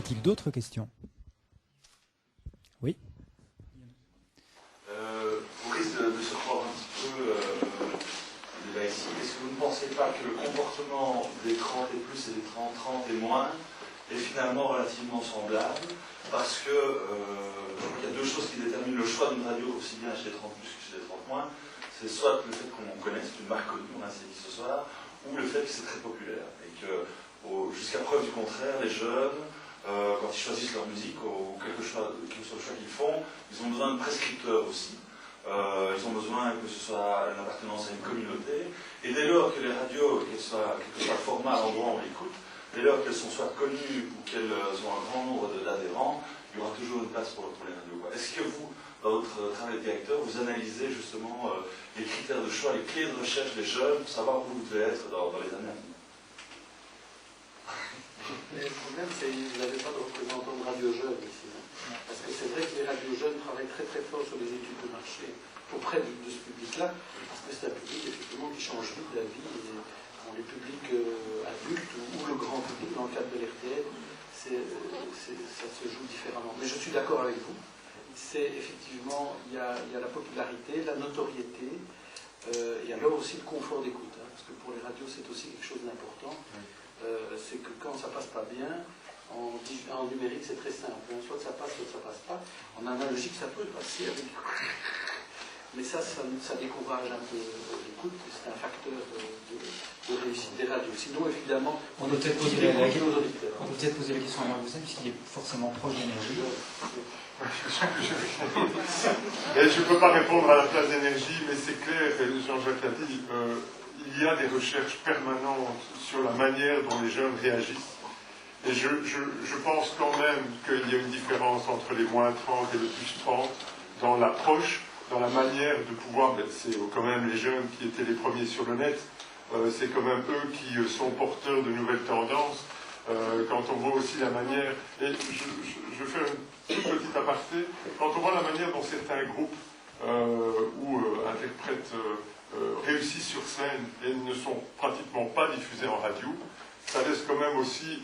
a-t-il d'autres questions? Oui. Au risque de se croire un petit peu débat ici, est-ce que vous ne pensez pas que le comportement des 30 et plus et des 30 et moins est finalement relativement semblable? Parce que je crois qu'il y a deux choses qui déterminent le choix d'une radio aussi bien chez les 30 plus que chez les 30 moins. C'est soit le fait qu'on connaisse, une marque connue, on a dit ce soir, ou le fait que c'est très populaire. Et que, jusqu'à preuve du contraire, les jeunes, quand ils choisissent leur musique, ou quel que soit le choix qu'ils font, ils ont besoin de prescripteurs aussi. Ils ont besoin que ce soit une appartenance à une communauté. Et dès lors que les radios, quel que soit le format, l'endroit où on l'écoute, dès lors qu'elles sont soit connues ou qu'elles ont un grand nombre d'adhérents, il y aura toujours une place pour les radios. Est-ce que vous, dans votre travail de directeur, vous analysez justement les critères de choix, les clés de recherche des jeunes pour savoir où vous devez être dans les années à venir? Mais le problème, c'est que vous n'avez pas de représentant de radio jeunes ici. Parce que c'est vrai que les radios jeunes travaillent très très fort sur les études de marché auprès de ce public-là, parce que c'est un public effectivement qui change vite la vie. Dans les publics adultes ou le grand public, dans le cadre de l'RTL, ça se joue différemment. Mais je suis d'accord avec vous. C'est effectivement, il y a la popularité, la notoriété, et alors aussi le confort d'écoute. Parce que pour les radios, c'est aussi quelque chose d'important. C'est que quand ça passe pas bien, en numérique, c'est très simple. Soit ça passe, soit ça passe pas. En analogique, ça peut passer avec. Mais ça décourage un peu l'écoute. C'est un facteur de réussite des radios. Sinon, évidemment, on peut peut-être poser la question à Marc, puisqu'il est forcément proche d'énergie. Je ne peux pas répondre à la place d'énergie, mais c'est clair, Jean-Jacques l'a dit, il y a des recherches permanentes sur la manière dont les jeunes réagissent. Et je pense quand même qu'il y a une différence entre les moins 30 et le plus 30 dans l'approche, dans la manière de pouvoir, c'est quand même les jeunes qui étaient les premiers sur le net, c'est quand même eux qui sont porteurs de nouvelles tendances. Quand on voit aussi la manière, et je fais une toute petite aparté, quand on voit la manière dont certains groupes ou interprètes réussissent sur scène et ne sont pratiquement pas diffusés en radio, ça laisse quand même aussi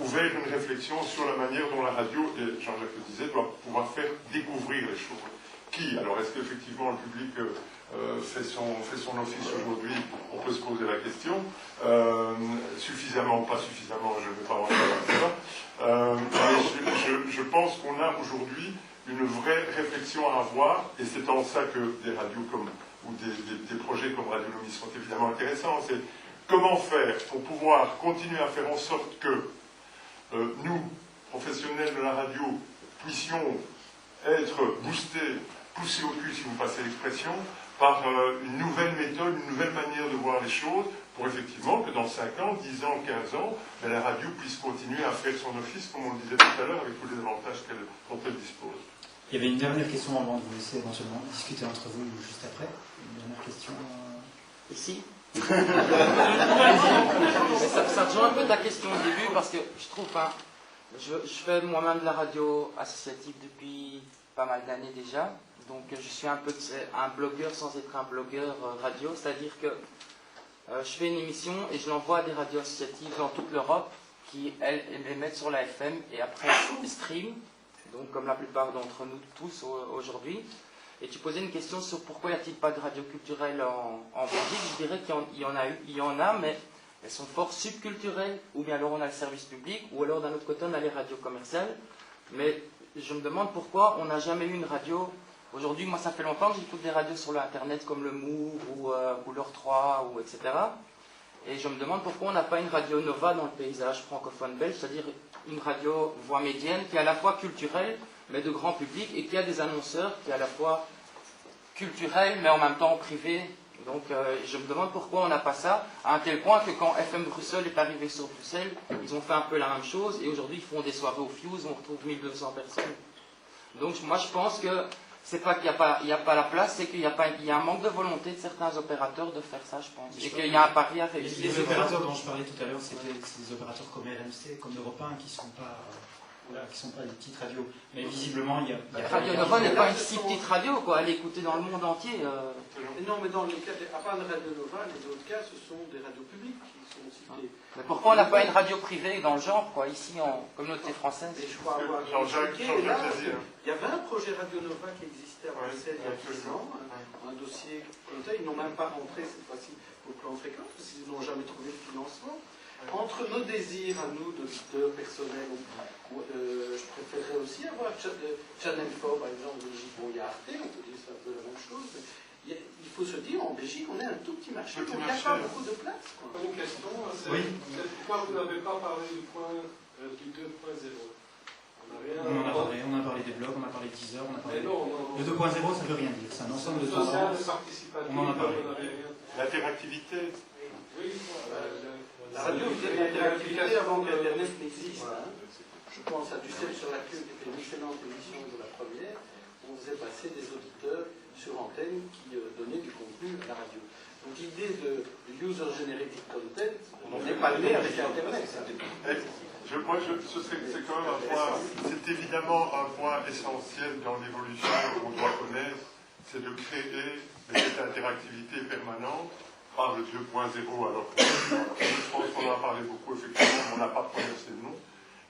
ouvert une réflexion sur la manière dont la radio, et Jean-Jacques le disait, doit pouvoir faire découvrir les choses. Qui? Alors, est-ce qu'effectivement le public fait son office aujourd'hui? On peut se poser la question. Suffisamment ou pas suffisamment, je ne vais pas rentrer dans le débat. Mais je pense qu'on a aujourd'hui une vraie réflexion à avoir, et c'est en ça que des radios ou des projets comme Radionomie sont évidemment intéressants. C'est comment faire pour pouvoir continuer à faire en sorte que nous, professionnels de la radio, puissions être boostés, poussés au cul, si vous passez l'expression, par une nouvelle méthode, une nouvelle manière de voir les choses, pour effectivement que dans 5 ans, 10 ans, 15 ans, la radio puisse continuer à faire son office, comme on le disait tout à l'heure, avec tous les avantages dont elle dispose. Il y avait une dernière question avant de vous laisser éventuellement discuter entre vous juste après. Une dernière question ici. ça rejoint un peu ta question au début, parce que je trouve, je fais moi-même de la radio associative depuis pas mal d'années déjà, donc je suis un peu un blogueur sans être un blogueur radio, c'est-à-dire que je fais une émission et je l'envoie à des radios associatives dans toute l'Europe qui, elles, les mettent sur la FM et après stream, donc comme la plupart d'entre nous tous aujourd'hui. Et tu posais une question sur pourquoi n'y a-t-il pas de radio culturelle en Belgique. Je dirais qu'il y en a, mais elles sont fort subculturelles, ou bien alors on a le service public, ou alors d'un autre côté on a les radios commerciales. Mais je me demande pourquoi on n'a jamais eu une radio. Aujourd'hui, moi ça fait longtemps que j'écoute des radios sur l'internet comme le Move ou l'Heure 3, etc. Et je me demande pourquoi on n'a pas une radio Nova dans le paysage francophone belge, c'est-à-dire une radio voix médienne qui est à la fois culturelle, mais de grand public, et qui a des annonceurs qui est à la fois culturel, mais en même temps privé. Donc je me demande pourquoi on n'a pas ça, à un tel point que quand FM Bruxelles est arrivé sur Bruxelles, ils ont fait un peu la même chose, et aujourd'hui ils font des soirées au Fuse, on retrouve 1200 personnes. Donc moi je pense que c'est pas qu'il n'y a pas la place, c'est qu'il y a un manque de volonté de certains opérateurs de faire ça, je pense. Et qu'il y a un pari à réussir. Les opérateurs dont je parlais tout à l'heure, c'était des opérateurs comme RMC, comme Europe 1, qui ne sont pas voilà, qui ne sont pas des petites radios. Mais visiblement, il y a Radio Nova n'est pas une si petite radio, quoi. Elle est écoutée dans le monde entier. Et non, mais dans les cas, à part la Radio Nova, les autres cas, ce sont des radios publiques qui sont citées. Mais pourquoi on n'a pas une radio privée dans le genre, quoi, ici en communauté française? Et je crois avoir Jean-Jacques expliqué, là, Chazzy, hein. il y avait un projet Radio Nova qui existait à Bruxelles il y a 10 ans, un dossier comme ça, ils n'ont même pas rentré cette fois-ci au plan fréquent, parce qu'ils n'ont jamais trouvé le financement. Entre nos désirs à nous, d'auditeurs personnels, je préférerais aussi avoir Channel 4, par exemple, bon, il y a Arte, on peut dire ça un peu la même chose, mais il faut se dire, en Belgique, on est un tout petit marché, donc il n'y a pas beaucoup de place. Quoi. Une question, c'est Oui. pourquoi vous n'avez pas parlé du 2.0? On a parlé des blogs, on a parlé de teaser, on a parlé... Mais non. Le 2.0, ça ne veut rien dire, c'est un ensemble de tendances. On en a parlé. L'interactivité. Oui, La radio, vous avez l'interactivité avant qu'Internet n'existe. Hein. Je pense à Du sel sur la queue, qui était une excellente émission de la première. On faisait passer des auditeurs sur antenne qui donnaient du contenu à la radio. Donc l'idée de user-generated content, on n'est pas né avec Internet. C'est quand même un point, c'est évidemment un point essentiel dans l'évolution qu'on doit connaître, c'est de créer cette interactivité permanente par le 2.0. Alors, je pense qu'on en a parlé beaucoup, effectivement, on n'a pas prononcé le nom.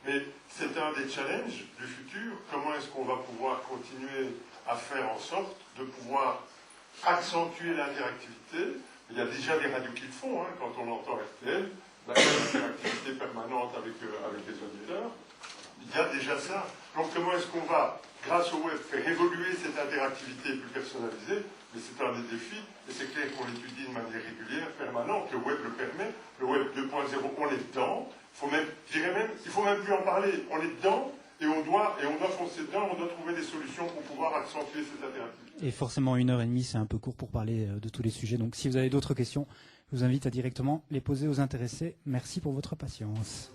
Mais c'est un des challenges du futur. Comment est-ce qu'on va pouvoir continuer à faire en sorte de pouvoir accentuer l'interactivité? Il y a déjà des radios qui le font, hein, quand on entend RTL, l'interactivité permanente avec les auditeurs. Il y a déjà ça. Donc comment est-ce qu'on va, grâce au web, faire évoluer cette interactivité plus personnalisée? Mais c'est un des défis, et c'est clair qu'on l'étudie de manière régulière, permanente. Le web le permet. Le web 2.0, on est dedans. Il faut même plus en parler. On est dedans et on doit foncer dedans. On doit trouver des solutions pour pouvoir accentuer cette interactivité. Et forcément, 1h30, c'est un peu court pour parler de tous les sujets. Donc, si vous avez d'autres questions, je vous invite à directement les poser aux intéressés. Merci pour votre patience.